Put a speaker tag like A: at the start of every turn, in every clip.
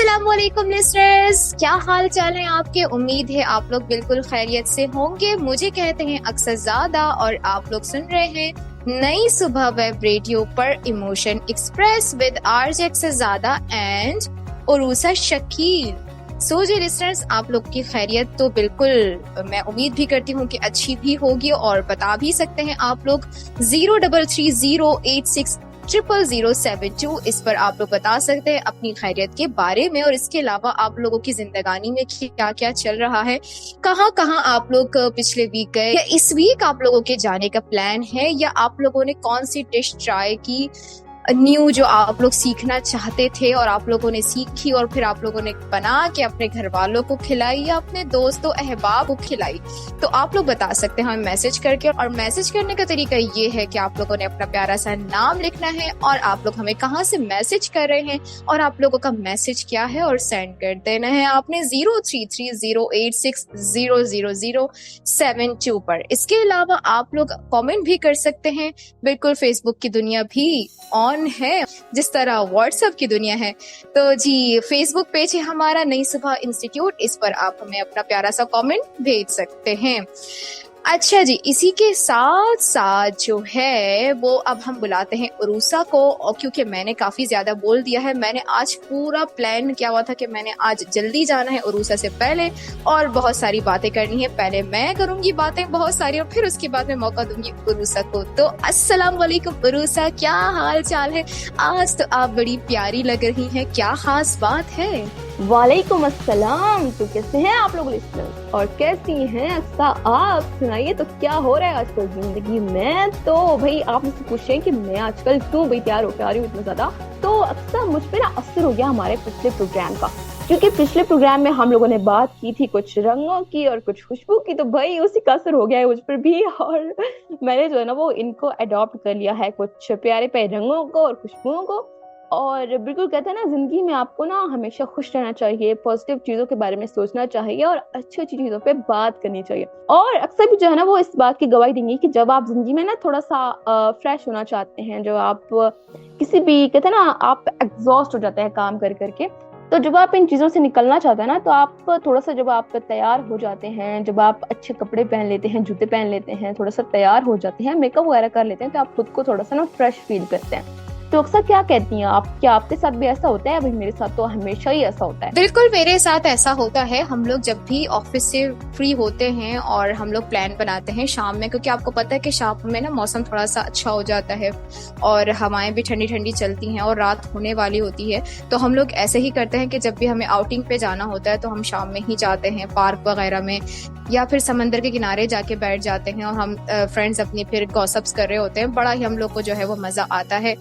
A: अस्सलाम वालेकुम लिस्टनर्स, क्या हाल चाल है आपके। उम्मीद है आप लोग बिल्कुल खैरियत से होंगे। मुझे कहते हैं अक्सर ज़ादा और आप लोग सुन रहे हैं नई सुबह वेब रेडियो पर emotion express with RJ Aksar Zada and Urusa Shakeel. So जी लिस्टनर्स, आप लोग की खैरियत तो बिल्कुल मैं उम्मीद भी करती हूँ कि अच्छी भी होगी और बता भी सकते हैं आप लोग 0330860072 इस पर आप लोग बता सकते हैं अपनी खैरियत के बारे में। और इसके अलावा आप लोगों की जिंदगानी में क्या क्या चल रहा है, कहाँ कहाँ आप लोग पिछले वीक गए या इस वीक आप लोगों के जाने का प्लान है, या आप लोगों ने कौन सी डिश ट्राई की न्यू जो आप लोग सीखना चाहते थे और आप लोगों ने सीखी और फिर आप लोगों ने बना के अपने घर वालों को खिलाई या अपने दोस्तों अहबाब को खिलाई, तो आप लोग बता सकते हैं हमें मैसेज करके। और मैसेज करने का तरीका ये है कि आप लोगों ने अपना प्यारा सा नाम लिखना है और आप लोग हमें कहाँ से मैसेज कर रहे हैं और आप लोगों का मैसेज क्या है और सेंड कर देना है आपने 0330860072 पर। इसके अलावा आप लोग कॉमेंट भी कर सकते हैं। बिल्कुल फेसबुक की दुनिया भी ऑन है जिस तरह व्हाट्सएप की दुनिया है। तो जी फेसबुक पेज है हमारा नई सुबह इंस्टीट्यूट, इस पर आप हमें अपना प्यारा सा कमेंट भेज सकते हैं। अच्छा जी, इसी के साथ साथ जो है वो अब हम बुलाते हैं उरूसा को। और क्योंकि मैंने काफी ज्यादा बोल दिया है, मैंने आज पूरा प्लान किया हुआ था कि मैंने आज जल्दी जाना है उरूसा से पहले और बहुत सारी बातें करनी है। पहले मैं करूंगी बातें बहुत सारी और फिर उसके बाद मैं मौका दूंगी उरूसा को। तो अस्सलाम वालेकुम उरूसा, क्या हाल चाल है? आज तो आप बड़ी प्यारी लग रही हैं, क्या खास बात है?
B: वालेकुम अस्सलाम। तो कैसे हैं आप लोग लिस्टनर्स और कैसी हैं अक्सा? आप सुनाइए, तो क्या हो रहा है आजकल जिंदगी में? तो भाई आप मुझसे पूछें कि मैं आजकल क्यों भाई तैयार होकर आ रही हूँ इतना ज्यादा, तो अक्सर मुझ पे ना असर हो गया हमारे पिछले प्रोग्राम का। क्योंकि पिछले प्रोग्राम में हम लोगों ने बात की थी कुछ रंगों की और कुछ खुशबू की, तो भाई उसी का असर हो गया है मुझ पर भी। और मैंने जो है ना वो इनको अडॉप्ट कर लिया है, कुछ प्यारे प्यारे रंगों को और खुशबुओं को। और बिल्कुल कहते हैं ना, जिंदगी में आपको ना हमेशा खुश रहना चाहिए, पॉजिटिव चीजों के बारे में सोचना चाहिए और अच्छी अच्छी चीजों पे बात करनी चाहिए। और अक्सर भी जो है ना वो इस बात की गवाही देंगे कि जब आप जिंदगी में ना थोड़ा सा फ्रेश होना चाहते हैं, जब आप किसी भी कहते हैं ना आप एग्जॉस्ट हो जाते हैं काम कर करके, तो जब आप इन चीजों से निकलना चाहते हैं ना, तो आप थोड़ा सा जब आप तैयार हो जाते हैं, जब आप अच्छे कपड़े पहन लेते हैं, जूते पहन लेते हैं, थोड़ा सा तैयार हो जाते हैं, मेकअप वगैरह कर लेते हैं, तो आप खुद को थोड़ा सा ना फ्रेश फील करते हैं। तो अक्सर क्या कहती हैं आप, क्या आपके साथ भी ऐसा होता है? भाई मेरे साथ तो हमेशा ही ऐसा होता है।
A: बिल्कुल मेरे साथ ऐसा होता है। हम लोग जब भी ऑफिस से फ्री होते हैं और हम लोग प्लान बनाते हैं शाम में, क्योंकि आपको पता है कि शाम में ना मौसम थोड़ा सा अच्छा हो जाता है और हवाएं भी ठंडी ठंडी चलती हैं और रात होने वाली होती है, तो हम लोग ऐसे ही करते हैं कि जब भी हमें आउटिंग पे जाना होता है तो हम शाम में ही जाते हैं पार्क वगैरह में या फिर समंदर के किनारे जाके बैठ जाते हैं और हम फ्रेंड्स अपनी फिर गॉसिप्स कर रहे होते हैं। बड़ा ही हम लोग को जो है वो मजा आता है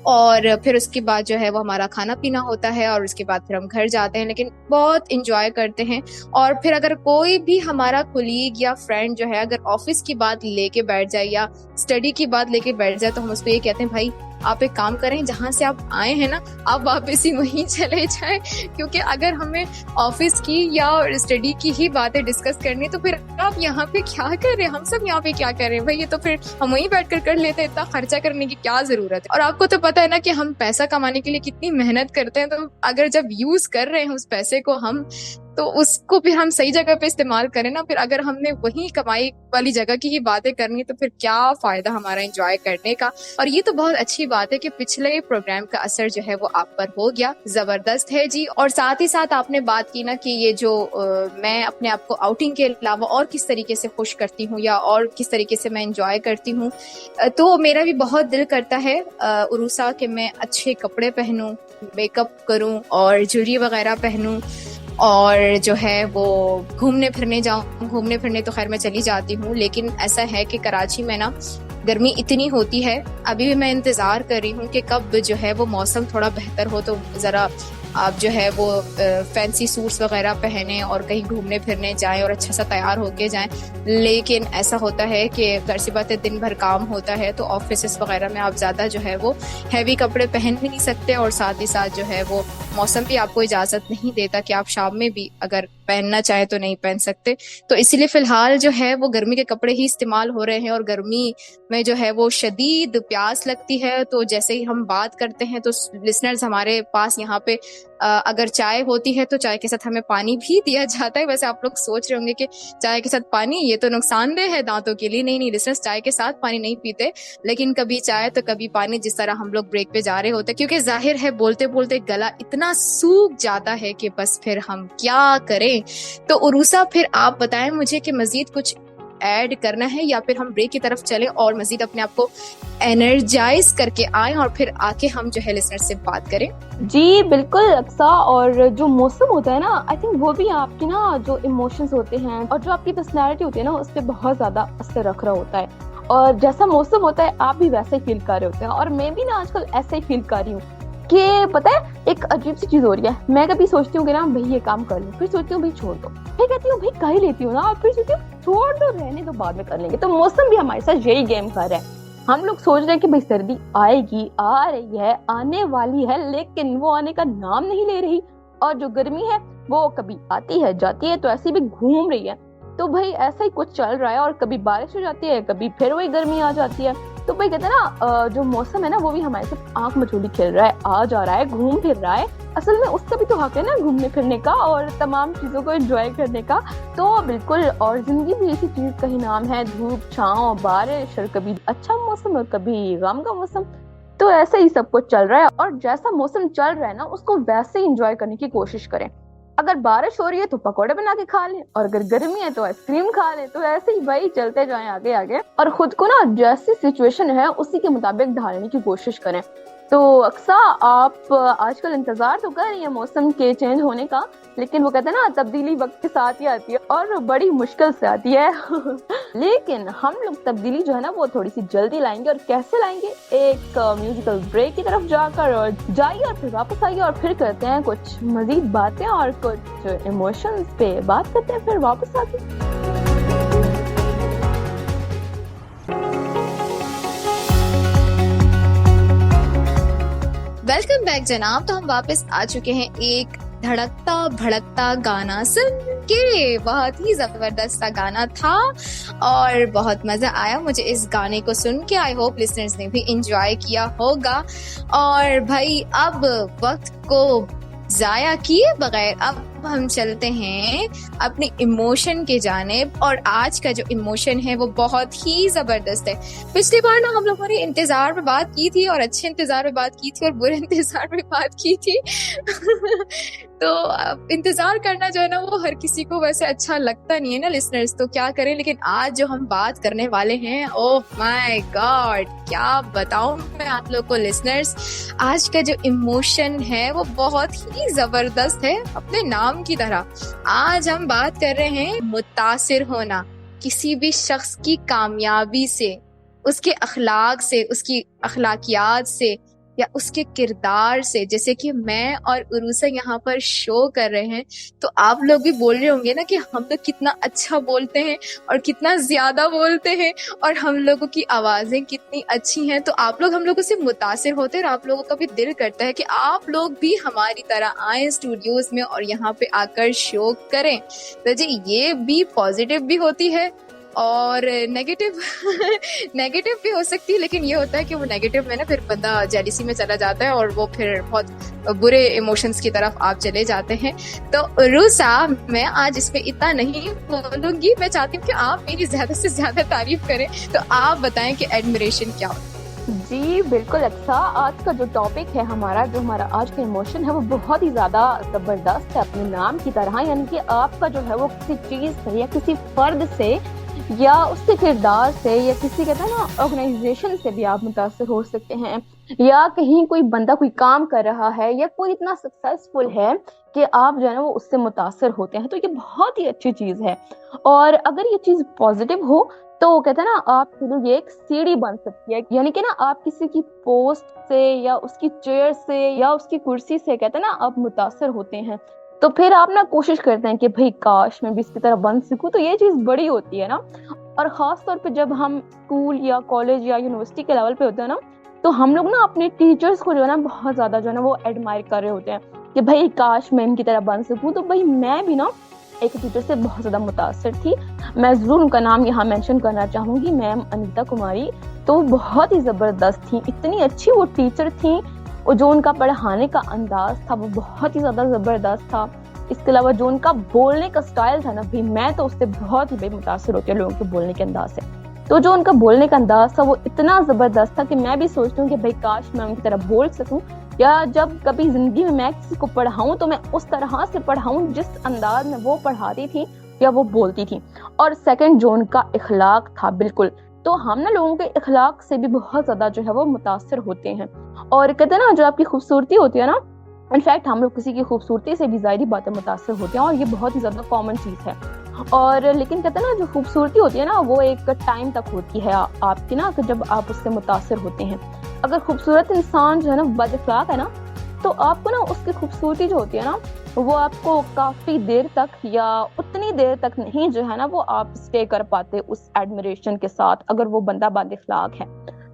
A: और फिर उसके बाद जो है वो हमारा खाना पीना होता है और उसके बाद फिर हम घर जाते हैं, लेकिन बहुत इंजॉय करते हैं। और फिर अगर कोई भी हमारा कोलीग या फ्रेंड जो है अगर ऑफिस की बात लेके बैठ जाए या स्टडी की बात लेके बैठ जाए, तो हम उसको ये कहते हैं भाई आप एक काम करें, जहां से आप आए हैं ना आप वापस ही वहीं चले जाएं, क्योंकि अगर हमें ऑफिस की या स्टडी की ही बातें डिस्कस करनी है तो फिर आप यहाँ पे क्या कर रहे हैं, हम सब यहाँ पे क्या कर रहे हैं भाई, ये तो फिर हम वहीं बैठ कर लेते हैं, इतना खर्चा करने की क्या जरूरत है। और आपको तो पता है ना कि हम पैसा कमाने के लिए कितनी मेहनत करते हैं, तो अगर जब यूज कर रहे हैं उस पैसे को हम, तो उसको फिर हम सही जगह पे इस्तेमाल करें ना। फिर अगर हमने वही कमाई वाली जगह की ही बातें करनी तो फिर क्या फायदा हमारा एंजॉय करने का। और ये तो बहुत अच्छी बात है कि पिछले प्रोग्राम का असर जो है वो आप पर हो गया, जबरदस्त है जी। और साथ ही साथ आपने बात की ना कि ये जो मैं अपने आप को आउटिंग के अलावा और किस तरीके से खुश करती हूँ या और किस तरीके से मैं एंजॉय करती हूँ, तो मेरा भी बहुत दिल करता है उरूसा कि मैं अच्छे कपड़े पहनूं, मेकअप करूं और ज्वेलरी वगैरह पहनूं और जो है वो घूमने फिरने जाऊं। घूमने फिरने तो खैर मैं चली जाती हूँ, लेकिन ऐसा है कि कराची में ना गर्मी इतनी होती है। अभी भी मैं इंतजार कर रही हूँ कि कब जो है वो मौसम थोड़ा बेहतर हो तो जरा आप जो है वो फैंसी सूट्स वगैरह पहने और कहीं घूमने फिरने जाएं और अच्छा सा तैयार होके जाएं। लेकिन ऐसा होता है कि घर से बात है, दिन भर काम होता है तो ऑफिस वगैरह में आप ज़्यादा जो है वो हैवी कपड़े पहन भी नहीं सकते और साथ ही साथ जो है वो मौसम भी आपको इजाज़त नहीं देता कि आप शाम में भी अगर पहनना चाहे तो नहीं पहन सकते। तो इसीलिए फिलहाल जो है वो गर्मी के कपड़े ही इस्तेमाल हो रहे हैं, और गर्मी में जो है वो शदीद प्यास लगती है। तो जैसे ही हम बात करते हैं तो लिसनर्स हमारे पास यहाँ पे अगर चाय होती है तो चाय के साथ हमें पानी भी दिया जाता है। वैसे आप लोग सोच रहे होंगे कि चाय के साथ पानी, ये तो नुकसानदेह है दांतों के लिए। नहीं नहीं लिसनर्स, चाय के साथ पानी नहीं पीते, लेकिन कभी चाय तो कभी पानी, जिस तरह हम लोग ब्रेक पे जा रहे होते हैं, क्योंकि जाहिर है बोलते बोलते गला इतना सूख जाता है कि बस फिर हम क्या करें। तो उरूसा, फिर आप बताएं मुझे कि मजीद कुछ ऐड करना है या फिर हम ब्रेक की तरफ चलें और मजीद अपने आप को एनर्जाइज करके आए और फिर आके हम जो है लिसनर से बात करें।
B: जी बिल्कुल अक्सा, और जो मौसम होता है ना, आई थिंक वो भी आपकी ना जो इमोशंस होते हैं और जो आपकी पर्सनैलिटी होती है ना, उस पर बहुत ज्यादा असर रख रहा होता है। और जैसा मौसम होता है आप भी वैसे ही फील कर रहे होते हैं, और मैं भी ना आजकल ऐसे ही फील कर रही हूँ कि पता है एक अजीब सी चीज हो रही है। मैं कभी सोचती हूँ कि ना भाई ये काम कर लूँ, फिर सोचती हूँ भाई छोड़ दो, फिर कहती हूँ भाई कर ही लेती हूँ ना, और फिर सोचती हूँ छोड़ दो, रहने दो, बाद में कर लेंगे। तो मौसम भी हमारे साथ यही गेम कर रहा है। हम लोग सोच रहे हैं कि भाई सर्दी आएगी, आ रही है, आने वाली है, लेकिन वो आने का नाम नहीं ले रही। और जो गर्मी है वो कभी आती है जाती है, तो ऐसी भी घूम रही है। तो भाई ऐसा ही कुछ चल रहा है, और कभी बारिश हो जाती है, कभी फिर वही गर्मी आ जाती है। तो भाई कहते हैं ना जो मौसम है ना वो भी हमारे साथ आंख मचोली खेल रहा है, आ जा रहा है, घूम फिर रहा है। असल में उसका भी तो हक है ना घूमने फिरने का और तमाम चीजों को एंजॉय करने का। तो बिल्कुल, और जिंदगी भी इसी चीज का ही नाम है, धूप छांव बारिश, और कभी अच्छा मौसम और कभी गम का मौसम। तो ऐसे ही सब कुछ चल रहा है, और जैसा मौसम चल रहा है ना उसको वैसे ही एंजॉय करने की कोशिश करें। अगर बारिश हो रही है तो पकौड़े बना के खा लें, और अगर गर्मी है तो आइसक्रीम खा लें। तो ऐसे ही भाई चलते जाएं आगे आगे, और खुद को ना जैसी सिचुएशन है उसी के मुताबिक ढालने की कोशिश करें। तो अक्सा, आप आजकल इंतजार तो कर रही है मौसम के चेंज होने का, लेकिन वो कहते हैं ना तब्दीली वक्त के साथ ही आती है और बड़ी मुश्किल से आती है। लेकिन हम लोग तब्दीली जो है ना वो थोड़ी सी जल्दी लाएंगे। और कैसे लाएंगे? एक म्यूजिकल ब्रेक की तरफ जाकर, और जाइए और फिर वापस आइए, और फिर करते हैं कुछ मजीद बातें और कुछ इमोशंस पे बात करते हैं फिर वापस आके।
A: वेलकम बैक जनाब। तो हम वापस आ चुके हैं एक धड़कता भड़कता गाना सुन के। बहुत ही जबरदस्त सा गाना था और बहुत मजा आया मुझे इस गाने को सुन के। आई होप लिसनर्स ने भी एंजॉय किया होगा। और भाई अब वक्त को जाया किए बगैर अब हम चलते हैं अपने इमोशन के जानिब। और आज का जो इमोशन है वो बहुत ही जबरदस्त है। पिछली बार ना हम लोगों ने इंतजार पे बात की थी, और अच्छे इंतजार पे बात की थी और बुरे इंतजार पे बात की थी। तो इंतजार करना जो है ना वो हर किसी को वैसे अच्छा लगता नहीं है ना लिसनर्स, तो क्या करें। लेकिन आज जो हम बात करने वाले हैं, ओह माय गॉड, क्या बताऊं मैं आप लोग को लिसनर्स। आज का जो इमोशन है वो बहुत ही जबरदस्त है अपने नाम की तरह। आज हम बात कर रहे हैं मुतासिर होना किसी भी शख्स की कामयाबी से, उसके अखलाक से, उसकी अखलाकियात से, या उसके किरदार से। जैसे कि मैं और उरूसा यहाँ पर शो कर रहे हैं, तो आप लोग भी बोल रहे होंगे ना कि हम लोग कितना अच्छा बोलते हैं और कितना ज्यादा बोलते हैं, और हम लोगों की आवाजें कितनी अच्छी हैं। तो आप लोग हम लोगों से मुतासिर होते हैं, और आप लोगों का भी दिल करता है कि आप लोग भी हमारी तरह आए स्टूडियोज में और यहाँ पे आकर शो करें। तो जी ये भी पॉजिटिव भी होती है और नेगेटिव नेगेटिव भी हो सकती है। लेकिन ये होता है कि वो नेगेटिव में ना फिर बंदा जेलिसी में चला जाता है और वो फिर बहुत बुरे इमोशंस की तरफ आप चले जाते हैं। तो रूसा, मैं आज इस पे इतना नहीं बोलूंगी। मैं चाहती हूँ कि आप मेरी ज्यादा से ज्यादा तारीफ करें। तो आप बताएं कि एडमिरेशन क्या होता है।
B: जी बिल्कुल अच्छा। आज का जो टॉपिक है हमारा, जो हमारा आज का इमोशन है वो बहुत ही ज्यादा जबरदस्त है अपने नाम की तरह। यानी कि आपका जो है वो किसी चीज से या किसी फर्द से या उसके किरदार से या किसी कहते हैं ना ऑर्गेनाइजेशन से भी आप मुतासर हो सकते हैं, या कहीं कोई बंदा कोई काम कर रहा है या कोई इतना सक्सेसफुल है कि आप जो है ना वो उससे मुतासर होते हैं। तो ये बहुत ही अच्छी चीज है। और अगर ये चीज पॉजिटिव हो तो कहते हैं ना आपके लिए ये एक सीढ़ी बन सकती है। यानी कि ना आप किसी की पोस्ट से या उसकी चेयर से या उसकी कुर्सी से कहते हैं ना आप मुतासर होते हैं, तो फिर आप ना कोशिश करते हैं कि भाई काश मैं भी इसकी तरह बन सकूं। तो ये चीज बड़ी होती है ना। और खास तौर पे जब हम स्कूल या कॉलेज या यूनिवर्सिटी के लेवल पे होते हैं ना, तो हम लोग ना अपने टीचर्स को जो है ना बहुत ज्यादा जो है ना वो एडमायर कर रहे होते हैं कि भाई काश मैं इनकी तरह बन सकूं। तो भाई मैं भी ना एक टीचर से बहुत ज़्यादा मुतासर थी। मैं ज़रूर उनका नाम यहाँ मेंशन करना चाहूँगी, मैम अनीता कुमारी। तो बहुत ही ज़बरदस्त थी, इतनी अच्छी वो टीचर थी, और जो उनका पढ़ाने का अंदाज़ था वो बहुत ही ज़्यादा ज़बरदस्त था। इसके अलावा जो उनका बोलने का स्टाइल था ना भाई, मैं तो उससे बहुत ही भाई मुतासर होती हूँ लोगों के बोलने के अंदाज से। तो जो उनका बोलने का अंदाज था वो इतना ज़बरदस्त था कि मैं भी सोचती हूँ कि भाई काश मैं उनकी तरह बोल सकूँ, या जब कभी जिंदगी में मैं किसी को पढ़ाऊं तो मैं उस तरह से पढ़ाऊं जिस अंदाज में वो पढ़ाती थी या वो बोलती थी। और सेकंड जो उनका इखलाक था, बिल्कुल, तो हम ना लोगों के इखलाक से भी बहुत ज्यादा जो है वो मुतासर होते हैं। और कहते हैं ना, जो आपकी खूबसूरती होती है ना, इनफैक्ट हम लोग किसी की खूबसूरती से भी ज़ाहिर बातें मुतासर होते हैं, और ये बहुत ही ज्यादा कॉमन चीज है। और लेकिन कहते हैं ना, जो खूबसूरती होती है ना वो एक टाइम तक होती है आपकी ना, कि जब आप उससे मुतासर होते हैं। अगर खूबसूरत इंसान जो है ना बद अखलाक है ना, तो आपको ना उसकी खूबसूरती जो होती है ना वो आपको काफी देर तक या उतनी देर तक नहीं जो है ना वो आप स्टे कर पाते उस एडमिरेशन के साथ, अगर वो बंदा बद अखलाक है।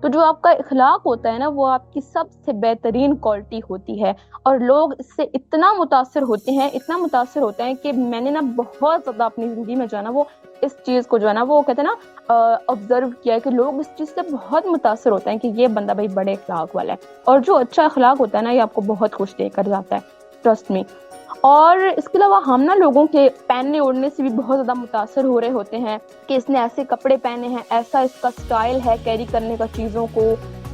B: तो जो आपका इखलाक होता है ना वो आपकी सबसे बेहतरीन क्वालिटी होती है, और लोग इससे इतना मुतासर होते हैं, इतना मुतासर होते हैं कि मैंने ना बहुत ज्यादा अपनी जिंदगी में जो है ना वो इस चीज को जो है ना वो कहते हैं ना ऑब्जर्व किया है कि लोग इस चीज से बहुत मुतासर होते हैं कि ये बंदा भाई बड़े अखलाक वाला है। और जो अच्छा अखलाक होता है ना ये आपको बहुत खुश देकर जाता है, ट्रस्ट मी। और इसके अलावा हम ना लोगों के पहनने ओढ़ने से भी बहुत ज्यादा मुतासर हो रहे होते हैं कि इसने ऐसे कपड़े पहने हैं, ऐसा इसका स्टाइल है कैरी करने का चीजों को।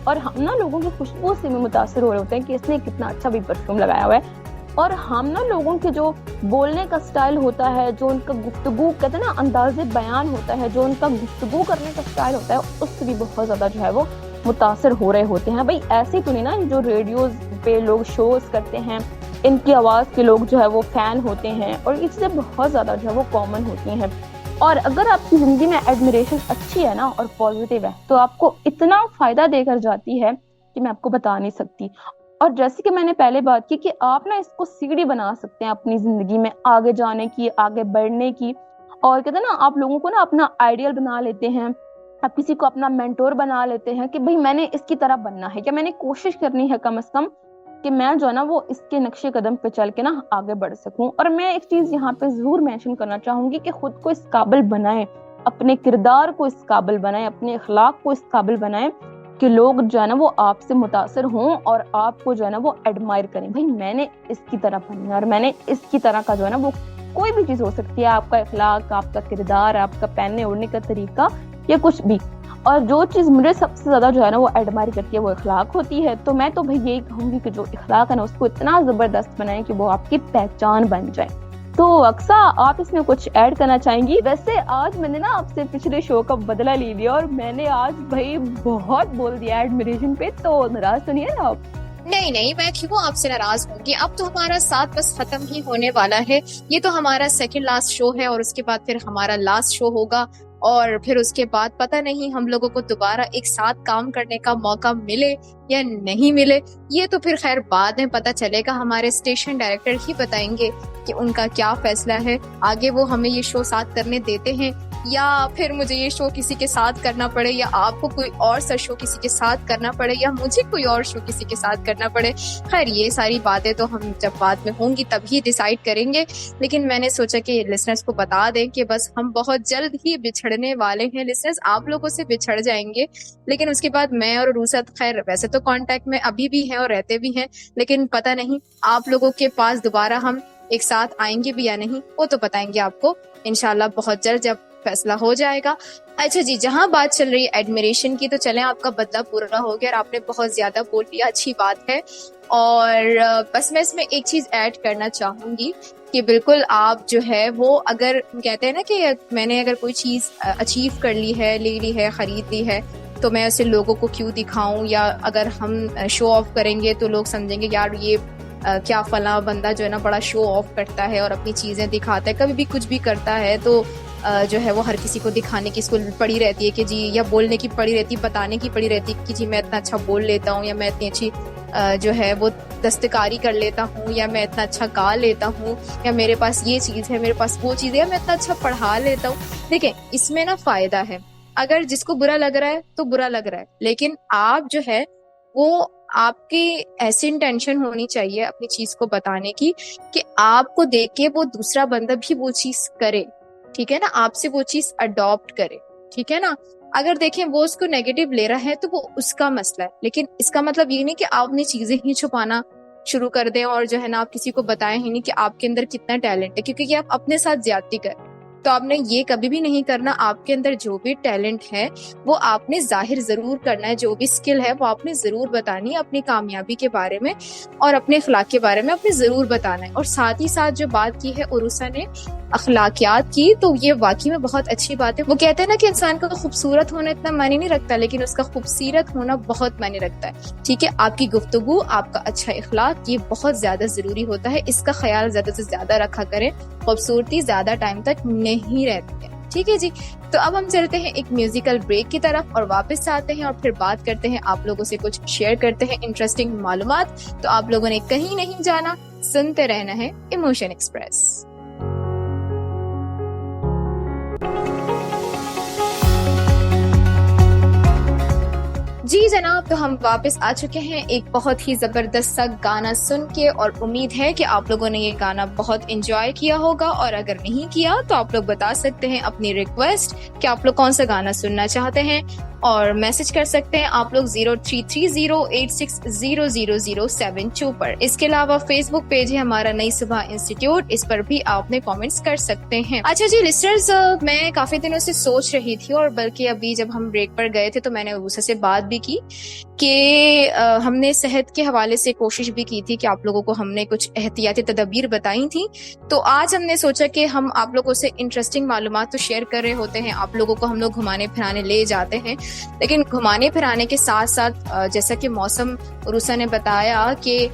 B: और हम ना लोगों की खुशबू से भी मुतासर हो रहे होते हैं कि इसने कितना अच्छा भी परफ्यूम लगाया हुआ है। और हम ना लोगों के जो बोलने का स्टाइल होता है, जो उनका गुफ्तगू कहते हैं ना अंदाज़े बयान होता है, जो उनका गुफ्तगू करने का स्टाइल होता है, उससे भी बहुत ज्यादा जो है वो मुतासर हो रहे होते हैं। भाई ऐसे तो नहीं ना, जो रेडियोज पे लोग शोज करते हैं इनकी आवाज के लोग जो है वो फैन होते हैं, और ये चीजें बहुत ज्यादा जो है वो कॉमन होती हैं। और अगर आपकी जिंदगी में एडमिरेशन अच्छी है ना और पॉजिटिव है तो आपको इतना फायदा देकर जाती है कि मैं आपको बता नहीं सकती। और जैसे कि मैंने पहले बात की कि आप ना इसको सीढ़ी बना सकते हैं अपनी जिंदगी में आगे जाने की, आगे बढ़ने की। और कहते हैं ना, आप लोगों को ना अपना आइडियल बना लेते हैं, आप किसी को अपना मेंटोर बना लेते हैं कि भाई मैंने इसकी तरह बनना है, या मैंने कोशिश करनी है कम से कम कि मैं जो है ना वो इसके नक्शे कदम पे चल के ना आगे बढ़ सकूं। और मैं एक चीज यहाँ पे जरूर मेंशन करना चाहूंगी कि खुद को इस काबिल बनाएं, अपने किरदार को इस काबिल बनाएं, अपने अखलाक को इस काबिल बनाएं कि लोग जो है ना वो आपसे मुतासर हों और आपको जो है ना वो एडमायर करें। भाई मैंने इसकी तरह बनना, और मैंने इसकी तरह का जो है ना वो कोई भी चीज हो सकती है, आपका अखलाक, आपका किरदार, आपका पहनने ओढ़ने का तरीका, या कुछ भी। और जो चीज मुझे सबसे ज्यादा जो है ना वो एडमायर करती है वो इखलाक होती है। तो मैं तो भाई यही कहूंगी कि जो इखलाक है ना उसको इतना जबरदस्त बनाएं कि वो आपकी पहचान बन जाए। तो अक्सा, आप इसमें कुछ ऐड करना चाहेंगी? वैसे आज मैंने ना आपसे पिछले शो का बदला ले लिया, और मैंने आज भाई बहुत बोल दिया एडमिरेशन पे, तो नाराज तो नहीं है ना आप?
A: नहीं नहीं, मैं क्यों आपसे नाराज होंगी। अब तो हमारा साथ बस खत्म ही होने वाला है। ये तो हमारा सेकंड लास्ट शो है, और उसके बाद फिर हमारा लास्ट शो होगा, और फिर उसके बाद पता नहीं हम लोगों को दोबारा एक साथ काम करने का मौका मिले या नहीं मिले। ये तो फिर खैर बाद में पता चलेगा, हमारे स्टेशन डायरेक्टर ही बताएंगे कि उनका क्या फैसला है। आगे वो हमें ये शो साथ करने देते हैं, या फिर मुझे ये शो किसी के साथ करना पड़े, या आपको कोई और सा शो किसी के साथ करना पड़े, या मुझे कोई और शो किसी के साथ करना पड़े। खैर ये सारी बातें तो हम जब बाद में होंगी तभी डिसाइड करेंगे। लेकिन मैंने सोचा कि लिसनर्स को बता दें कि बस हम बहुत जल्द ही बिछड़ने वाले हैं। लिसनर्स आप लोगों से बिछड़ जाएंगे, लेकिन उसके बाद मैं और रूसत खैर वैसे तो कांटेक्ट में अभी भी हैं और रहते भी हैं, लेकिन पता नहीं आप लोगों के पास दोबारा हम एक साथ आएंगे भी या नहीं, वो तो बताएंगे आपको इंशाल्लाह बहुत जल्द जब फैसला हो जाएगा। अच्छा जी, जहाँ बात चल रही है एडमिरेशन की, तो चलें, आपका बदला पूरा हो गया और आपने बहुत ज्यादा बोल लिया, अच्छी बात है। और बस मैं इसमें एक चीज ऐड करना चाहूंगी कि बिल्कुल आप जो है वो, अगर कहते हैं ना कि मैंने अगर कोई चीज अचीव कर ली है, ले ली है, खरीद ली है, तो मैं उसे लोगों को क्यों दिखाऊं, या अगर हम शो ऑफ करेंगे तो लोग समझेंगे यार ये क्या फला बंदा जो है ना बड़ा शो ऑफ करता है और अपनी चीजें दिखाता है, कभी भी कुछ भी करता है तो जो है वो हर किसी को दिखाने की इसको पड़ी रहती है कि जी, या बोलने की पड़ी रहती, बताने की पड़ी रहती कि जी मैं इतना अच्छा बोल लेता हूँ, या मैं इतनी अच्छी जो है वो दस्तकारी कर लेता हूँ, या मैं इतना अच्छा गा लेता हूँ, या मेरे पास ये चीज है, मेरे पास वो चीज है, या मैं इतना अच्छा पढ़ा लेता हूँ। देखें, इसमें ना फायदा है, अगर जिसको बुरा लग रहा है तो बुरा लग रहा है, लेकिन आप जो है वो आपकी ऐसी इंटेंशन होनी चाहिए अपनी चीज को बताने की कि आपको देख के वो दूसरा बंदा भी वो चीज करे, ठीक है ना, आपसे वो चीज अडॉप्ट करे, ठीक है ना। अगर देखें वो उसको नेगेटिव ले रहा है तो वो उसका मसला है, लेकिन इसका मतलब ये नहीं कि आप अपनी चीजें ही छुपाना शुरू कर दें और जो है ना आप किसी को बताएं ही नहीं कि आपके अंदर कितना टैलेंट है, क्योंकि आप अपने साथ ज्यादती कर रहे हैं। तो आपने ये कभी भी नहीं करना। आपके अंदर जो भी टैलेंट है वो आपने जाहिर जरूर करना है, जो भी स्किल है वो आपने जरूर बतानी है, अपनी कामयाबी के बारे में और अपने अखलाक के बारे में आपने जरूर बताना है। और साथ ही साथ जो बात की है उरुसा ने अखलाकियात की, तो ये वाकई में बहुत अच्छी बात है। वो कहते हैं ना कि इंसान का खूबसूरत होना इतना मायने नहीं रखता, लेकिन उसका खूबसूरत होना बहुत मायने रखता है, ठीक है। आपकी गुफ्तगू, आपका अच्छा इखलाक, ये बहुत ज्यादा जरूरी होता है, इसका ख्याल ज्यादा से ज्यादा रखा करें। खूबसूरती ज्यादा टाइम तक नहीं रहती है, ठीक है जी। तो अब हम चलते हैं एक म्यूजिकल ब्रेक की तरफ और वापस आते हैं और फिर बात करते हैं, आप लोगों से कुछ शेयर करते हैं इंटरेस्टिंग मालूमात। तो आप लोगों ने कहीं नहीं जाना, सुनते रहना है इमोशन एक्सप्रेस। जी जनाब, तो हम वापस आ चुके हैं एक बहुत ही जबरदस्त सा गाना सुन के, और उम्मीद है कि आप लोगों ने ये गाना बहुत एंजॉय किया होगा। और अगर नहीं किया तो आप लोग बता सकते हैं अपनी रिक्वेस्ट कि आप लोग कौन सा गाना सुनना चाहते हैं, और मैसेज कर सकते हैं आप लोग 033086000072 पर। इसके अलावा फेसबुक पेज है हमारा नई सुबह इंस्टीट्यूट, इस पर भी आपने कमेंट्स कर सकते हैं। अच्छा जी लिस्टर्स, मैं काफी दिनों से सोच रही थी, और बल्कि अभी जब हम ब्रेक पर गए थे तो मैंने उससे बात भी की कि हमने सेहत के हवाले से कोशिश भी की थी कि आप लोगों को हमने कुछ एहतियाती तदबीर बताई थी। तो आज हमने सोचा कि हम आप लोगों से इंटरेस्टिंग मालूमात तो शेयर कर रहे होते हैं, आप लोगों को हम लोग घुमाने फिराने ले जाते हैं, लेकिन घुमाने फिराने के साथ साथ जैसा कि मौसम रुसा ने बताया कि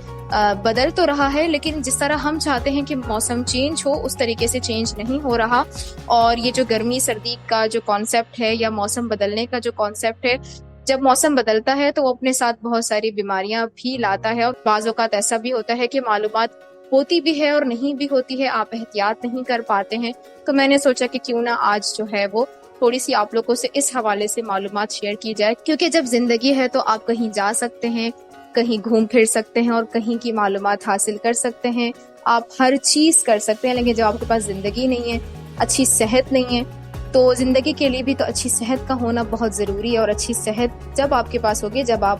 A: बदल तो रहा है, लेकिन जिस तरह हम चाहते हैं कि मौसम चेंज हो उस तरीके से चेंज नहीं हो रहा। और ये जो गर्मी सर्दी का जो कॉन्सेप्ट है या मौसम बदलने का जो कॉन्सेप्ट है, जब मौसम बदलता है तो वो अपने साथ बहुत सारी बीमारियां भी लाता है, और बाज़ औक़ात ऐसा भी होता है कि मालूमात होती भी है और नहीं भी होती है, आप एहतियात नहीं कर पाते हैं। तो मैंने सोचा कि क्यों ना आज जो है वो थोड़ी सी आप लोगों से इस हवाले से मालूमात शेयर की जाए, क्योंकि जब जिंदगी है तो आप कहीं जा सकते हैं, कहीं घूम फिर सकते हैं और कहीं की मालूमात हासिल कर सकते हैं, आप हर चीज कर सकते हैं, लेकिन जब आपके पास जिंदगी नहीं है, अच्छी सेहत नहीं है, तो जिंदगी के लिए भी तो अच्छी सेहत का होना बहुत जरूरी है। और अच्छी सेहत जब आपके पास होगी जब आप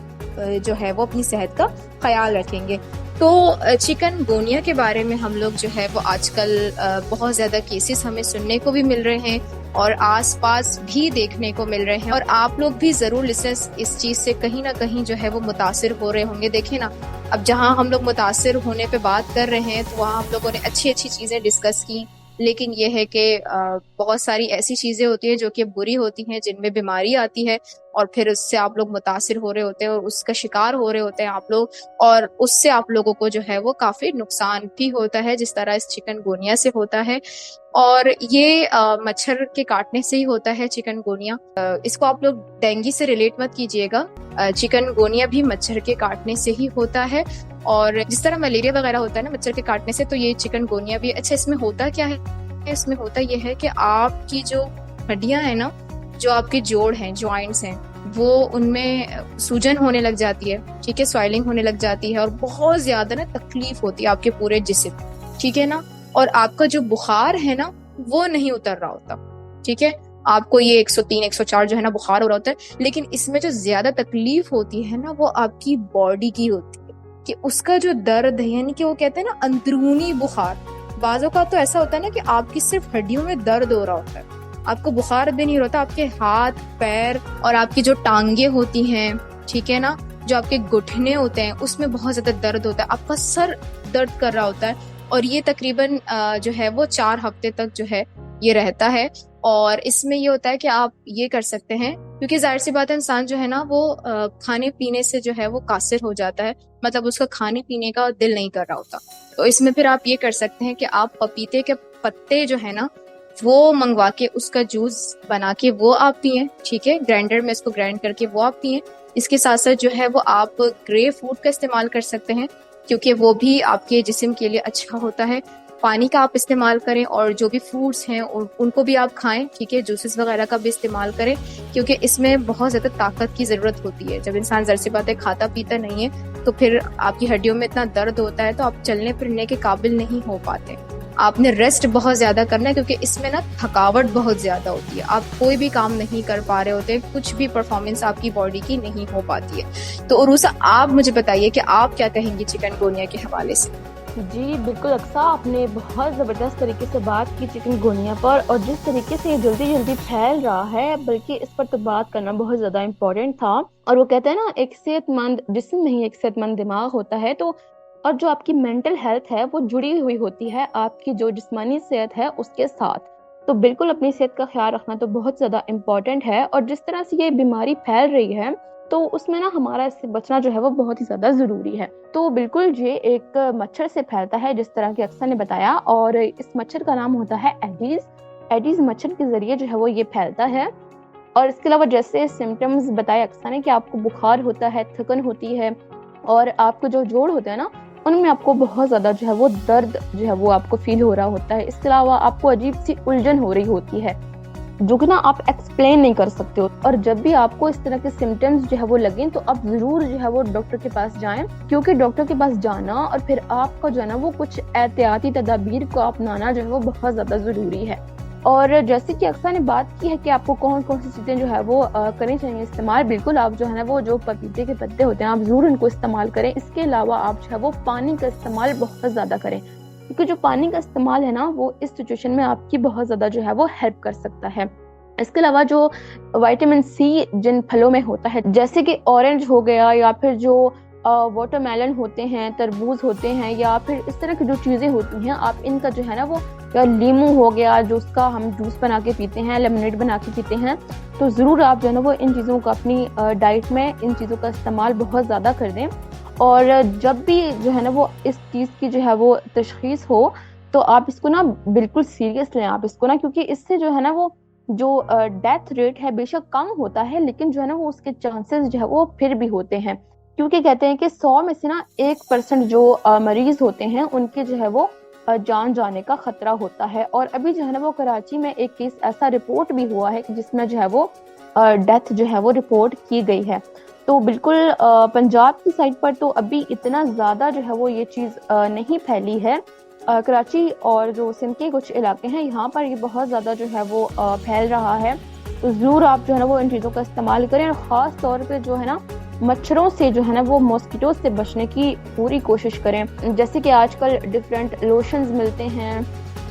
A: जो है वो अपनी सेहत का ख्याल रखेंगे। तो चिकनगुनिया के बारे में हम लोग जो है वो आजकल बहुत ज्यादा केसेस हमें सुनने को भी मिल रहे हैं और आसपास भी देखने को मिल रहे हैं, और आप लोग भी जरूर इस चीज से कहीं ना कहीं जो है वो मुतासिर हो रहे होंगे। देखें ना, अब जहाँ हम लोग मुतासिर होने पे बात कर रहे हैं तो वहाँ हम लोगों ने अच्छी अच्छी चीजें डिस्कस की, लेकिन ये है कि बहुत सारी ऐसी चीजें होती हैं जो कि बुरी होती हैं, जिनमें बीमारी आती है और फिर उससे आप लोग मुतासिर हो रहे होते हैं और उसका शिकार हो रहे होते हैं आप लोग, और उससे आप लोगों को जो है वो काफी नुकसान भी होता है, जिस तरह इस चिकनगुनिया से होता है। और ये मच्छर के काटने से ही होता है चिकनगुनिया। इसको आप लोग डेंगू से रिलेट मत कीजिएगा, चिकनगुनिया भी मच्छर के काटने से ही होता है। और जिस तरह मलेरिया वगैरह होता है ना मच्छर के काटने से, तो ये चिकनगुनिया भी। अच्छा, इसमें होता क्या है? इसमें होता यह है कि आपकी जो हड्डियां हैं ना, जो आपके जोड़ हैं, जॉइंट्स हैं, वो उनमें सूजन होने लग जाती है, ठीक है, स्वेलिंग होने लग जाती है और बहुत ज्यादा ना तकलीफ होती है आपके पूरे जिस्म, ठीक है ना। और आपका जो बुखार है ना वो नहीं उतर रहा होता, ठीक है, आपको ये 103 104 जो है ना बुखार हो रहा होता है, लेकिन इसमें जो ज्यादा तकलीफ होती है ना वो आपकी बॉडी की होती है, कि उसका जो दर्द है, यानी कि वो कहते हैं ना अंदरूनी बुखार। बाजों का तो ऐसा होता है ना कि आपकी सिर्फ हड्डियों में दर्द हो रहा होता है, आपको बुखार भी नहीं होता, आपके हाथ पैर और आपकी जो टांगे होती हैं, ठीक है ना, जो आपके घुटने होते हैं उसमें बहुत ज्यादा दर्द होता है, आपका सर दर्द कर रहा होता है, और ये तकरीबन जो है वो 4 हफ्ते तक जो है ये रहता है। और इसमें ये होता है कि आप ये कर सकते हैं, क्योंकि जाहिर सी बात है इंसान जो है ना वो खाने पीने से जो है वो कासिर हो जाता है, मतलब उसका खाने पीने का दिल नहीं कर रहा होता। तो इसमें फिर आप ये कर सकते हैं कि आप पपीते के पत्ते जो है ना वो मंगवा के उसका जूस बना के वो आप पिए, ठीक है, ग्राइंडर में इसको ग्राइंड करके वो आप पिए। इसके साथ साथ जो है वो आप ग्रे फूड का इस्तेमाल कर सकते हैं, क्योंकि वो भी आपके जिस्म के लिए अच्छा होता है। पानी का आप इस्तेमाल करें, और जो भी फ्रूट्स हैं उनको भी आप खाएं, ठीक है, जूसेस वगैरह का भी इस्तेमाल करें, क्योंकि इसमें बहुत ज़्यादा ताकत की ज़रूरत होती है। जब इंसान ज़ाहिर सी बात है खाता पीता नहीं है तो फिर आपकी हड्डियों में इतना दर्द होता है तो आप चलने फिरने के काबिल नहीं हो पाते। आपने रेस्ट बहुत ज़्यादा करना है, क्योंकि इसमें ना थकावट बहुत ज़्यादा होती है, आप कोई भी काम नहीं कर पा रहे होते, कुछ भी परफॉर्मेंस आपकी बॉडी की नहीं हो पाती है। तो उरूसा, आप मुझे बताइए कि आप क्या कहेंगी चिकनगुनिया के हवाले से।
B: जी बिल्कुल अक्सा, आपने बहुत ज़बरदस्त तरीके से बात की चिकनगुनिया पर, और जिस तरीके से ये जल्दी जल्दी फैल रहा है, बल्कि इस पर तो बात करना बहुत ज़्यादा इम्पोर्टेंट था। और वो कहते हैं ना, एक सेहतमंद जिस्म में ही एक सेहतमंद दिमाग होता है। तो और जो आपकी मेंटल हेल्थ है वो जुड़ी हुई होती है आपकी जो जिस्मानी सेहत है उसके साथ। तो बिल्कुल अपनी सेहत का ख्याल रखना तो बहुत ज़्यादा इम्पोर्टेंट है। और जिस तरह से ये बीमारी फैल रही है तो उसमें ना हमारा इससे बचना जो है वो बहुत ही ज़्यादा ज़रूरी है। तो बिल्कुल ये एक मच्छर से फैलता है, जिस तरह की अक्सर ने बताया, और इस मच्छर का नाम होता है एडीज। एडीज मच्छर के ज़रिए जो है वो ये फैलता है। और इसके अलावा जैसे सिम्टम्स बताए अक्सर ने कि आपको बुखार होता है, थकन होती है, और आपको जो जोड़ होते हैं ना उनमें आपको बहुत ज़्यादा जो है वो दर्द जो है वो आपको फील हो रहा होता है। इसके अलावा आपको अजीब सी उलझन हो रही होती है जो कि ना आप एक्सप्लेन नहीं कर सकते हो। और जब भी आपको इस तरह के सिम्टम्स जो है वो लगें तो आप जरूर जो है वो डॉक्टर के पास जाएं, क्योंकि डॉक्टर के पास जाना और फिर आपका जो है ना वो कुछ एहतियाती तदाबीर को अपनाना जो है वो बहुत ज़्यादा ज़रूरी है। और जैसे कि अक्सर ने बात की है कि आपको कौन कौन सी चीज़ें जो है वो करनी चाहिए इस्तेमाल, बिल्कुल आप जो है ना वो जो पपीते के पत्ते होते हैं आप ज़रूर इनको इस्तेमाल करें। इसके अलावा आप जो है वो पानी का इस्तेमाल बहुत ज़्यादा करें, क्योंकि जो पानी का इस्तेमाल है ना वो इस सिचुएशन में आपकी बहुत ज़्यादा जो है वो हेल्प कर सकता है। इसके अलावा जो विटामिन सी जिन फलों में होता है, जैसे कि ऑरेंज हो गया, या फिर जो वाटरमेलन होते हैं, तरबूज होते हैं, या फिर इस तरह की जो चीज़ें होती हैं आप इनका जो है ना वो, या लीमू हो गया जो उसका हम जूस बना के पीते हैं, लेमनेड बना के पीते हैं, तो ज़रूर आप जो है ना वो इन चीज़ों को अपनी डाइट में इन चीज़ों का इस्तेमाल बहुत ज़्यादा कर दें। और जब भी जो है ना वो इस चीज़ की जो है वो तशखीस हो तो आप इसको ना बिल्कुल सीरियस लें आप इसको ना, क्योंकि इससे जो है ना वो जो डेथ रेट है बेशक कम होता है, लेकिन जो है ना वो उसके चांसेस जो है वो फिर भी होते हैं, क्योंकि कहते हैं कि 100 में से ना 1% जो मरीज होते हैं उनके जो है वो जान जाने का खतरा होता है। और अभी जो है ना वो कराची में एक केस ऐसा रिपोर्ट भी हुआ है कि जिसमें जो है वो डेथ जो है वो रिपोर्ट की गई है। तो बिल्कुल पंजाब की साइड पर तो अभी इतना ज़्यादा जो है वो ये चीज़ नहीं फैली है। कराची और जो सिंध के कुछ इलाके हैं यहाँ पर ये बहुत ज़्यादा जो है वो फैल रहा है। तो ज़रूर आप जो है ना वो इन चीज़ों का इस्तेमाल करें, और ख़ास तौर पे जो है ना मच्छरों से जो है ना वो मॉस्किटो से बचने की पूरी कोशिश करें। जैसे कि आजकल डिफरेंट लोशंस मिलते हैं,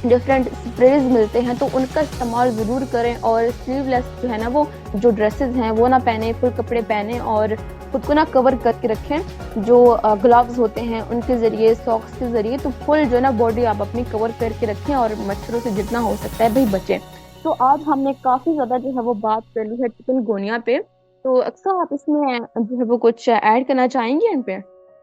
B: डिफरेंट स्प्रेज मिलते हैं, तो उनका इस्तेमाल ज़रूर करें। और स्लीवलेस जो है ना वो जो ड्रेसेस हैं वो ना पहने, फुल कपड़े पहने और खुद को ना कवर करके रखें। जो ग्लव्स होते हैं उनके ज़रिए, सॉक्स के ज़रिए, तो फुल जो है ना बॉडी आप अपनी कवर करके रखें और मच्छरों से जितना हो सकता है भाई बचें। तो आज हमने काफ़ी ज़्यादा जो है वो बात कर ली है चिकनगुनिया पे। तो अक्सर आप इसमें जो है वो कुछ ऐड करना चाहेंगे इन पे?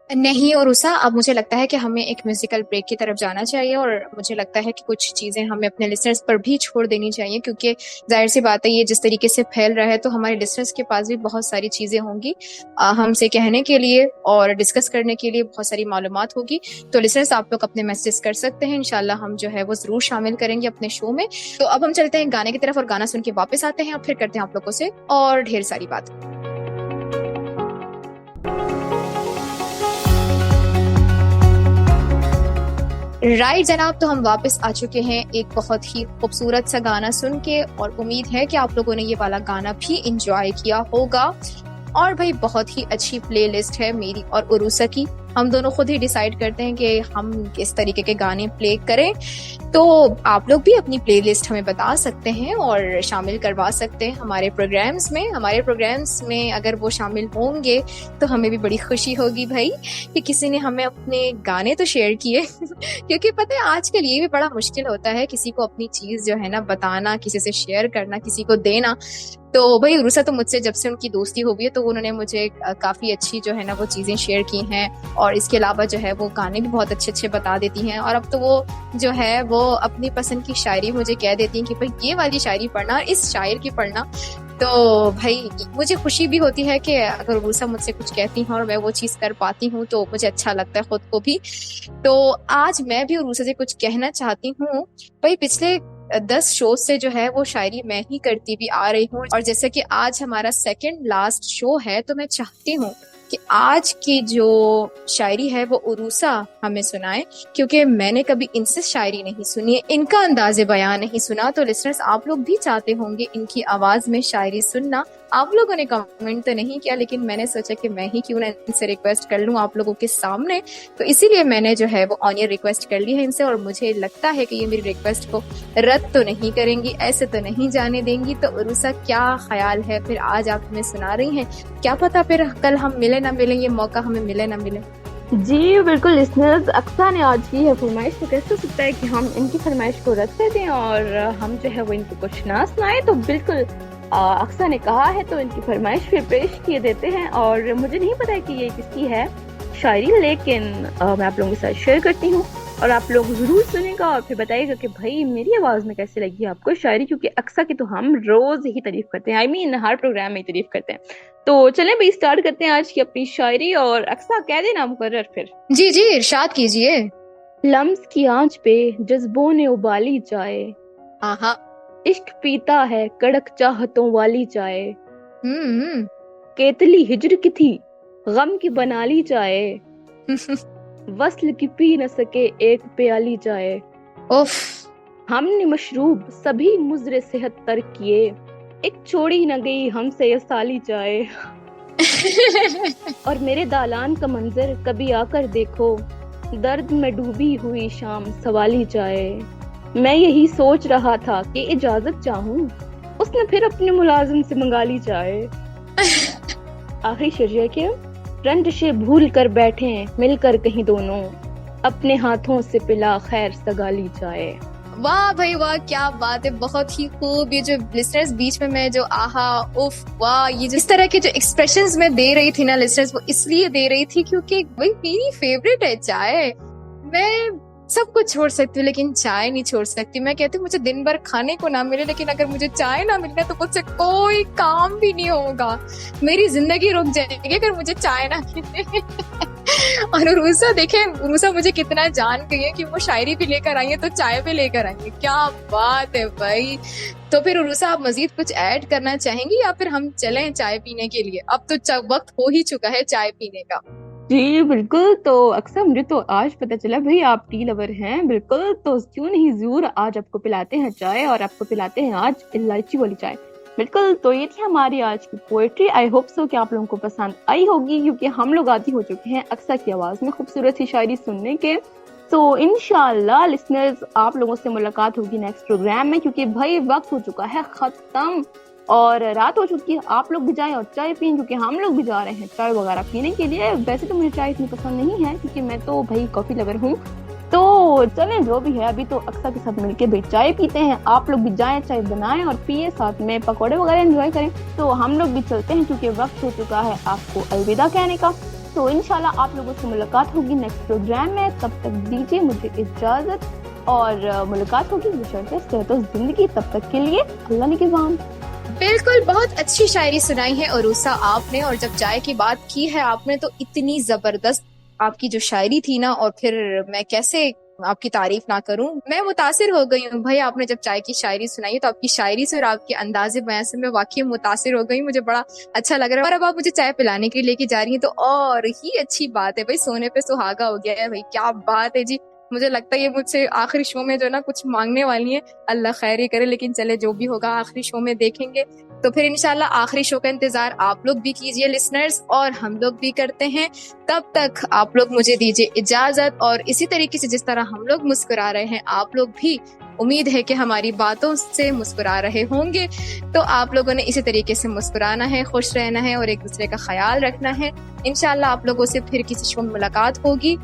A: नहीं और उषा, अब मुझे लगता है कि हमें एक म्यूजिकल ब्रेक की तरफ जाना चाहिए, और मुझे लगता है कि कुछ चीज़ें हमें अपने लिसनर्स पर भी छोड़ देनी चाहिए, क्योंकि जाहिर सी बात है ये जिस तरीके से फैल रहा है तो हमारे लिसनर्स के पास भी बहुत सारी चीज़ें होंगी हमसे कहने के लिए और डिस्कस करने के लिए, बहुत सारी मालूमात होगी। तो लिसनर्स आप लोग अपने मैसेज कर सकते हैं, इंशाल्लाह हम जो है वो ज़रूर शामिल करेंगे अपने शो में। तो अब हम चलते हैं गाने की तरफ और गाना सुन के वापस आते हैं और फिर करते हैं आप लोगों से और ढेर सारी बात। राइट जनाब, तो हम वापस आ चुके हैं एक बहुत ही खूबसूरत सा गाना सुन के, और उम्मीद है कि आप लोगों ने ये वाला गाना भी इंजॉय किया होगा। और भाई बहुत ही अच्छी प्लेलिस्ट है मेरी और उरूसा की, हम दोनों खुद ही डिसाइड करते हैं कि हम किस तरीके के गाने प्ले करें। तो आप लोग भी अपनी प्लेलिस्ट हमें बता सकते हैं और शामिल करवा सकते हैं हमारे प्रोग्राम्स में। हमारे प्रोग्राम्स में अगर वो शामिल होंगे तो हमें भी बड़ी खुशी होगी भाई कि किसी ने हमें अपने गाने तो शेयर किए क्योंकि पता है आजकल ये भी बड़ा मुश्किल होता है किसी को अपनी चीज़ जो है ना बताना, किसी से शेयर करना, किसी को देना। तो भाई उरुसा तो मुझसे जब से उनकी दोस्ती हो गई है तो उन्होंने मुझे काफी अच्छी जो है ना वो चीजें शेयर की हैं, और इसके अलावा जो है वो गाने भी बहुत अच्छे अच्छे बता देती हैं। और अब तो वो जो है वो अपनी पसंद की शायरी मुझे कह देती हैं कि भाई ये वाली शायरी पढ़ना, इस शायर की पढ़ना। तो भाई मुझे खुशी भी होती है कि अगर उरुसा मुझसे कुछ कहती हैं और मैं वो चीज कर पाती हूँ तो मुझे अच्छा लगता है खुद को भी। तो आज मैं भी उरुसा से कुछ कहना चाहती हूँ। भाई पिछले 10 शो से जो है वो शायरी मैं ही करती भी आ रही हूँ, और जैसे कि आज हमारा सेकंड लास्ट शो है तो मैं चाहती हूँ कि आज की जो शायरी है वो उरुसा हमें सुनाए, क्योंकि मैंने कभी इनसे शायरी नहीं सुनी है, इनका अंदाजे बयान नहीं सुना। तो लिसनर्स आप लोग भी चाहते होंगे इनकी आवाज में शायरी सुनना। आप लोगों ने कमेंट तो नहीं किया, लेकिन मैंने सोचा कि मैं ही क्यों ना इनसे रिक्वेस्ट कर लूं आप लोगों के सामने। तो इसीलिए मैंने जो है वो ऑन ईयर रिक्वेस्ट कर ली है इनसे, और मुझे लगता है कि ये मेरी रिक्वेस्ट को रद्द तो नहीं करेंगी, ऐसे तो नहीं जाने देंगी। तो उरुसा क्या ख्याल है, फिर आज आप हमें सुना रही हैं, क्या पता फिर कल हम मिले ना मिले, ये मौका हमें मिले ना मिले।
B: जी बिल्कुल लिसनर्स, अक्सा ने आज की है फरमाइश, तो कैसे हो सकता है कि हम इनकी फरमाइश को रद्द कर दें और हम जो है वो इनको कुछ ना सुनाए। तो बिल्कुल अक्सा ने कहा है तो इनकी फरमाइश फिर पेश किए देते हैं। और मुझे नहीं पता है कि ये किसकी है शायरी, लेकिन मैं आप लोगों के साथ शेयर करती हूँ और आप लोग जरूर सुनेगा और फिर बताइएगा कि भाई मेरी आवाज में कैसे लगी आपको शायरी, क्योंकि अक्सा की तो हम रोज ही तारीफ करते हैं, हर प्रोग्राम में ही तारीफ करते हैं। तो चलें भाई स्टार्ट करते हैं आज की अपनी शायरी। और अक्सा कह देना मुकर्रर फिर।
A: जी जी इरशाद कीजिए।
B: लम्स की आंच पे जज्बों ने उबाली चाय,
A: हाँ,
B: इश्क पीता है कड़क चाहतों वाली चाय, केतली हिजर की थी गम की बना ली चाय, वस्ल की पी न सके एक प्याली चाय,
A: उफ।
B: हमने मशरूब सभी मुजरे सेहत तर किए, एक छोड़ी न गई हमसे ये साली चाय, और मेरे दालान का मंजर कभी आकर देखो, दर्द में डूबी हुई शाम सवाली चाय, मैं यही सोच रहा था कि इजाजत चाहूं, उसने फिर अपने मुलाजिम से मंगा ली चाय। आखिरी शेर के रंजिशे भूल कर बैठे मिलकर कहीं दोनों, अपने हाथों से पिला खैर सगाली चाय।
A: वाह भाई वाह, क्या बात है, बहुत ही खूब। ये जो लिसनर्स बीच में मैं जो आहा उफ वाह, ये जिस तरह के जो एक्सप्रेशंस मैं दे रही थी ना लिसनर्स, वो इसलिए दे रही थी क्योंकि भाई मेरी फेवरेट है चाय। मैं सब कुछ छोड़ सकती हूँ लेकिन चाय नहीं छोड़ सकती। मैं कहती हूँ मुझे दिन भर खाने को ना मिले, लेकिन अगर मुझे चाय ना मिले तो मुझसे कोई काम भी नहीं होगा, मेरी जिंदगी रुक जाएगी अगर मुझे चाय ना मिले। और उरुसा देखे, उरुसा मुझे कितना जान गई है कि वो शायरी भी लेकर आई है तो चाय भी लेकर आई है। क्या बात है भाई। तो फिर उरुसा आप मजीद कुछ ऐड करना चाहेंगी या फिर हम चलें चाय पीने के लिए? अब तो वक्त हो ही चुका है चाय पीने का।
B: जी बिल्कुल। तो अक्सर मुझे तो आज पता चला भाई आप टी लवर हैं, बिल्कुल, तो क्यों नहीं जरूर आज आपको पिलाते हैं चाय, और आपको पिलाते हैं आज इलायची वाली चाय। बिल्कुल, तो ये थी हमारी आज की पोएट्री। आई होप सो कि आप लोगों को पसंद आई होगी, क्योंकि हम लोग आदी हो चुके हैं अक्सर की आवाज में खूबसूरत सी शायरी सुनने के। तो इंशाल्लाह लिसनर्स आप लोगों से मुलाकात होगी नेक्स्ट प्रोग्राम में, क्योंकि भाई वक्त हो चुका है खत्म और रात हो चुकी है। आप लोग भी जाएं और चाय पिए, क्योंकि हम लोग भी जा रहे हैं चाय वगैरह पीने के लिए। वैसे तो मुझे चाय इतनी पसंद नहीं है क्योंकि मैं तो भाई कॉफी लवर हूँ। तो चलें जो भी है, अभी तो अक्सर के साथ मिलके भाई चाय पीते हैं। आप लोग भी जाएं, चाय बनाएं और पिए, साथ में पकौड़े वगैरह एंजॉय करें। तो हम लोग भी चलते हैं क्योंकि वक्त हो चुका है आपको अलविदा कहने का। तो इंशाल्लाह आप लोगों से मुलाकात होगी नेक्स्ट प्रोग्राम में। तब तक दीजिए मुझे इजाजत और मुलाकात होगी बशर्ते सेहत और जिंदगी। तब तक के लिए अल्लाह निगहबान।
A: बिल्कुल, बहुत अच्छी शायरी सुनाई है उरुसा आपने। और जब चाय की बात की है आपने तो इतनी जबरदस्त आपकी जो शायरी थी ना, और फिर मैं कैसे आपकी तारीफ ना करूं, मैं मुतासिर हो गई हूँ भाई। आपने जब चाय की शायरी सुनाई तो आपकी शायरी से और आपके अंदाजे बयान से मैं वाकई मुतासिर हो गई। मुझे बड़ा अच्छा लग रहा है। और अब आप मुझे चाय पिलाने के लिए लेके जा रही हैं तो और ही अच्छी बात है भाई। सोने पे सुहागा हो गया है भाई, क्या बात है जी। मुझे लगता है ये मुझसे आखिरी शो में जो ना कुछ मांगने वाली है, अल्लाह खैर ही करे। लेकिन चले जो भी होगा आखिरी शो में देखेंगे। तो फिर इंशाल्लाह आखिरी शो का इंतजार आप लोग भी कीजिए लिसनर्स, और हम लोग भी करते हैं। तब तक आप लोग मुझे दीजिए इजाजत, और इसी तरीके से जिस तरह हम लोग मुस्कुरा रहे हैं आप लोग भी उम्मीद है कि हमारी बातों से मुस्कुरा रहे होंगे। तो आप लोगों ने इसी तरीके से मुस्कुराना है, खुश रहना है और एक दूसरे का ख्याल रखना है। इंशाल्लाह आप लोगों से फिर किसी शो में मुलाकात होगी,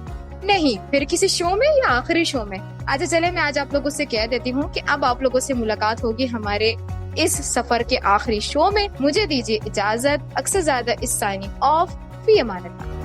A: नहीं फिर किसी शो में या आखिरी शो में। अच्छा चले मैं आज आप लोगों से कह देती हूँ कि अब आप लोगों से मुलाकात होगी हमारे इस सफर के आखिरी शो में। मुझे दीजिए इजाजत। अक्सर ज्यादा इस साइनिंग ऑफ। फी अमान अल्लाह।